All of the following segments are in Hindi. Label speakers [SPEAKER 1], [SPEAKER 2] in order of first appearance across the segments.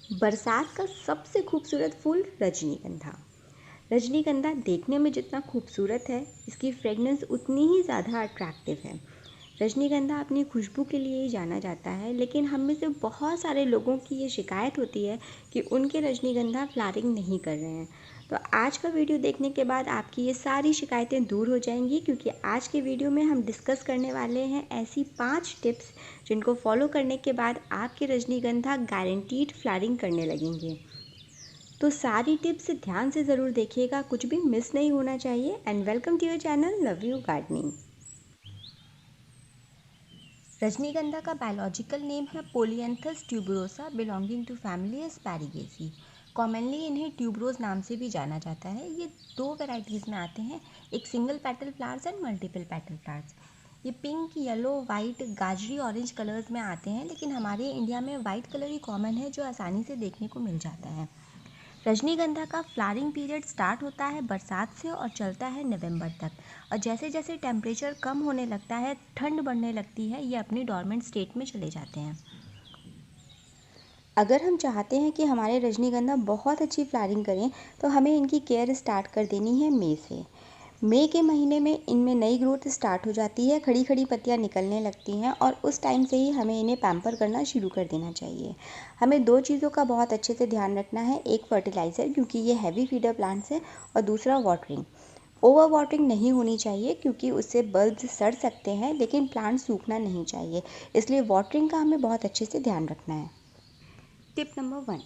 [SPEAKER 1] बरसात का सबसे खूबसूरत फूल रजनीगंधा। रजनीगंधा देखने में जितना खूबसूरत है, इसकी फ्रेगनेंस उतनी ही ज़्यादा अट्रैक्टिव है। रजनीगंधा अपनी खुशबू के लिए ही जाना जाता है, लेकिन हम में से बहुत सारे लोगों की ये शिकायत होती है कि उनके रजनीगंधा फ्लावरिंग नहीं कर रहे हैं। तो आज का वीडियो देखने के बाद आपकी ये सारी शिकायतें दूर हो जाएंगी, क्योंकि आज के वीडियो में हम डिस्कस करने वाले हैं ऐसी 5 टिप्स जिनको फॉलो करने के बाद आपके रजनीगंधा गारंटीड फ्लावरिंग करने लगेंगे। तो सारी टिप्स ध्यान से ज़रूर देखिएगा, कुछ भी मिस नहीं होना चाहिए। And welcome to your channel love you gardening. Rajnigandha का बायोलॉजिकल नेम है polianthes tuberosa, belonging to family asparagaceae. Commonly इन्हें ट्यूबरोज नाम से भी जाना जाता है। ये 2 वैरायटीज़ में आते हैं, एक single petal flowers and multiple petal flowers. ये पिंक, येलो, वाइट, गाजरी, ऑरेंज कलर्स में आते हैं, लेकिन हमारे इंडिया में वाइट कलर ही कॉमन है जो आसानी से देखने को मिल जाता है। रजनीगंधा का फ्लावरिंग पीरियड स्टार्ट होता है बरसात से और चलता है नवंबर तक। और जैसे जैसे टेम्परेचर कम होने लगता है, ठंड बढ़ने लगती है, ये अपनी डॉर्मेंट स्टेट में चले जाते हैं। अगर हम चाहते हैं कि हमारे रजनीगंधा बहुत अच्छी फ्लावरिंग करें, तो हमें इनकी केयर स्टार्ट कर देनी है मई से। मई के महीने में इनमें नई ग्रोथ स्टार्ट हो जाती है, खड़ी खड़ी पत्तियां निकलने लगती हैं, और उस टाइम से ही हमें इन्हें पैम्पर करना शुरू कर देना चाहिए। हमें 2 चीज़ों का बहुत अच्छे से ध्यान रखना है, एक फर्टिलाइज़र, क्योंकि ये हैवी फीडर प्लांट्स है, और दूसरा वाटरिंग। ओवर वाटरिंग नहीं होनी चाहिए, क्योंकि उससे बल्ब्स सड़ सकते हैं, लेकिन प्लांट सूखना नहीं चाहिए। इसलिए वाटरिंग का हमें बहुत अच्छे से ध्यान रखना है। टिप नंबर 1,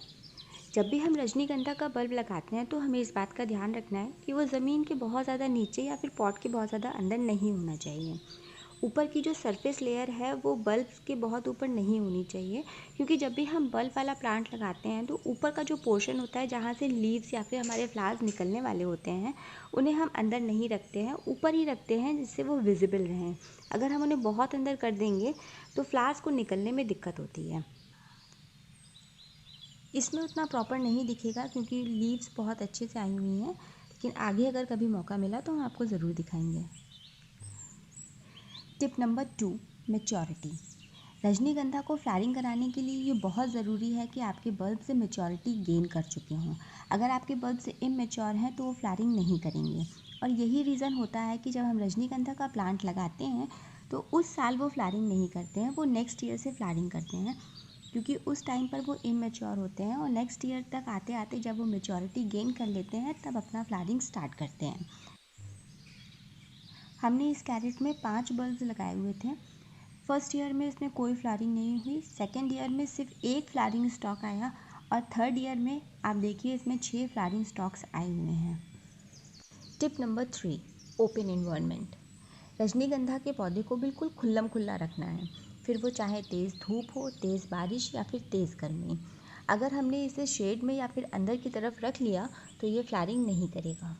[SPEAKER 1] जब भी हम रजनीगंधा का बल्ब लगाते हैं तो हमें इस बात का ध्यान रखना है कि वो ज़मीन के बहुत ज़्यादा नीचे या फिर पॉट के बहुत ज़्यादा अंदर नहीं होना चाहिए। ऊपर की जो सरफेस लेयर है वो बल्ब के बहुत ऊपर नहीं होनी चाहिए, क्योंकि जब भी हम बल्ब वाला प्लांट लगाते हैं तो ऊपर का जो पोर्शन होता है जहाँ से लीव्स या फिर हमारे फ्लावर्स निकलने वाले होते हैं, उन्हें हम अंदर नहीं रखते हैं, ऊपर ही रखते हैं, जिससे वो विजिबल रहें। अगर हम उन्हें बहुत अंदर कर देंगे तो फ्लावर्स को निकलने में दिक्कत होती है। इसमें उतना प्रॉपर नहीं दिखेगा क्योंकि लीव्स बहुत अच्छे से आई हुई हैं, लेकिन आगे अगर कभी मौका मिला तो हम आपको ज़रूर दिखाएंगे। Tip number 2, maturity. रजनीगंधा को फ्लावरिंग कराने के लिए ये बहुत ज़रूरी है कि आपके बल्ब से मैच्योरिटी गेन कर चुके हों। अगर आपके बल्ब से इमैच्योर हैं तो वो फ्लावरिंग नहीं करेंगे, और यही रीज़न होता है कि जब हम रजनीगंधा का प्लांट लगाते हैं तो उस साल वो फ्लावरिंग नहीं करते हैं, वो नेक्स्ट ईयर से फ्लावरिंग करते हैं, क्योंकि उस टाइम पर वो इमैच्योर होते हैं, और नेक्स्ट ईयर तक आते आते जब वो मैच्योरिटी गेन कर लेते हैं तब अपना फ्लावरिंग स्टार्ट करते हैं। हमने इस कैरेट में 5 बल्ब लगाए हुए थे। फर्स्ट ईयर में इसमें कोई फ्लावरिंग नहीं हुई, सेकेंड ईयर में सिर्फ 1 फ्लावरिंग स्टॉक आया, और थर्ड ईयर में आप देखिए इसमें 6 फ्लावरिंग स्टॉक्स आए हुए हैं। Tip number 3, open environment. रजनीगंधा के पौधे को बिल्कुल खुल्लम खुल्ला रखना है, फिर वो चाहे तेज़ धूप हो, तेज़ बारिश या फिर तेज़ गर्मी। अगर हमने इसे शेड में या फिर अंदर की तरफ रख लिया तो ये फ्लावरिंग नहीं करेगा।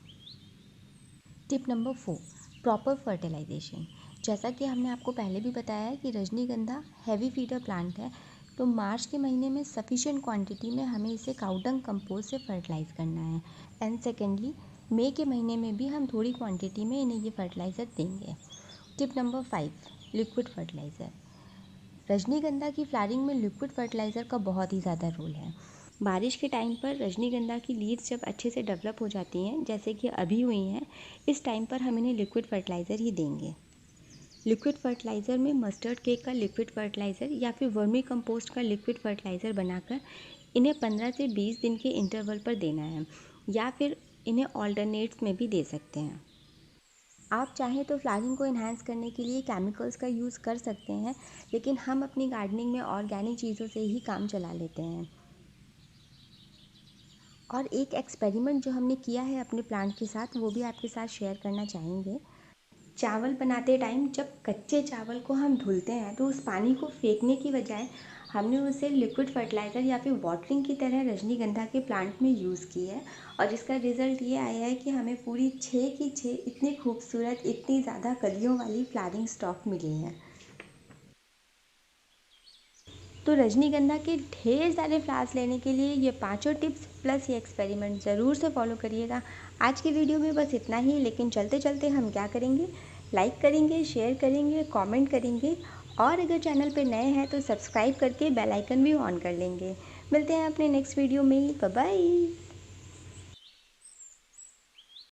[SPEAKER 1] Tip number 4, proper fertilisation. जैसा कि हमने आपको पहले भी बताया है कि रजनीगंधा हैवी फीडर प्लांट है, तो मार्च के महीने में सफिशिएंट क्वांटिटी में हमें इसे काउडंग कंपोस्ट से फर्टिलाइज़ करना है। एंड सेकेंडली, मई के महीने में भी हम थोड़ी क्वांटिटी में इन्हें ये फर्टिलाइज़र देंगे। Tip number 5, liquid fertiliser. रजनीगंधा की फ्लावरिंग में लिक्विड फर्टिलाइज़र का बहुत ही ज़्यादा रोल है। बारिश के टाइम पर रजनीगंधा की लीव्स जब अच्छे से डेवलप हो जाती हैं, जैसे कि अभी हुई हैं, इस टाइम पर हम इन्हें लिक्विड फर्टिलाइज़र ही देंगे। लिक्विड फर्टिलाइज़र में मस्टर्ड केक का लिक्विड फर्टिलाइज़र या फिर वर्मी कंपोस्ट का लिक्विड फर्टिलाइज़र बनाकर इन्हें 15 से 20 दिन के इंटरवल पर देना है, या फिर इन्हें ऑल्टरनेट्स में भी दे सकते हैं। आप चाहें तो फ्लावरिंग को इन्हांस करने के लिए केमिकल्स का यूज़ कर सकते हैं, लेकिन हम अपनी गार्डनिंग में ऑर्गेनिक चीज़ों से ही काम चला लेते हैं। और एक एक्सपेरिमेंट जो हमने किया है अपने प्लांट के साथ, वो भी आपके साथ शेयर करना चाहेंगे। चावल बनाते टाइम जब कच्चे चावल को हम धुलते हैं तो उस पानी को फेंकने की बजाय हमने उसे लिक्विड फर्टिलाइज़र या फिर वाटरिंग की तरह रजनीगंधा के प्लांट में यूज़ की है, और इसका रिज़ल्ट ये आया है कि हमें पूरी 6 की 6 इतनी खूबसूरत, इतनी ज़्यादा कलियों वाली फ्लावरिंग स्टॉक मिली हैं। तो रजनीगंधा के ढेर सारे फ्लावर्स लेने के लिए ये 5 टिप्स प्लस ये एक्सपेरिमेंट ज़रूर से फॉलो करिएगा। आज की वीडियो में बस इतना ही, लेकिन चलते चलते हम क्या करेंगे, लाइक करेंगे, शेयर करेंगे, कमेंट करेंगे, और अगर चैनल पे नए हैं तो सब्सक्राइब करके बेल आइकन भी ऑन कर लेंगे। मिलते हैं अपने नेक्स्ट वीडियो में। Bye bye.